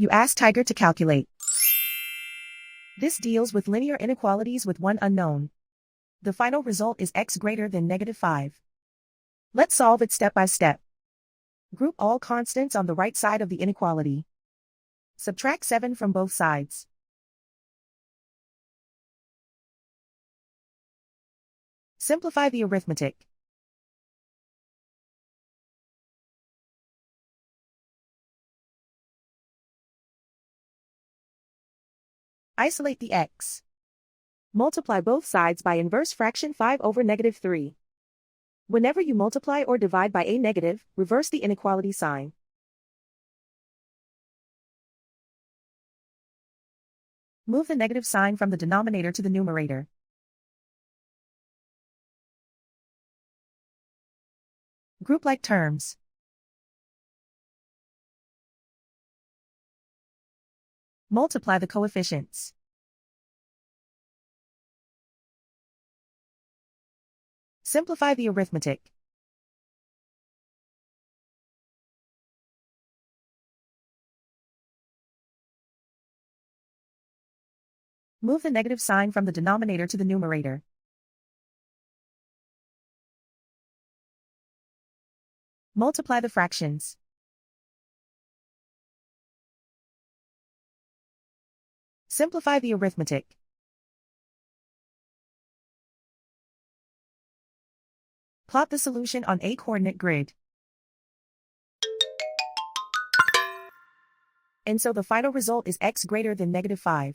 You ask Tiger to calculate. This deals with linear inequalities with one unknown. The final result is x greater than -5. Let's solve it step by step. Group all constants on the right side of the inequality. Subtract 7 from both sides. Simplify the arithmetic. Isolate the x. Multiply both sides by inverse fraction 5 over -3. Whenever you multiply or divide by a negative, reverse the inequality sign. Move the negative sign from the denominator to the numerator. Group like terms. Multiply the coefficients. Simplify the arithmetic. Move the negative sign from the denominator to the numerator. Multiply the fractions. Simplify the arithmetic. Plot the solution on a coordinate grid. And so the final result is x greater than -5.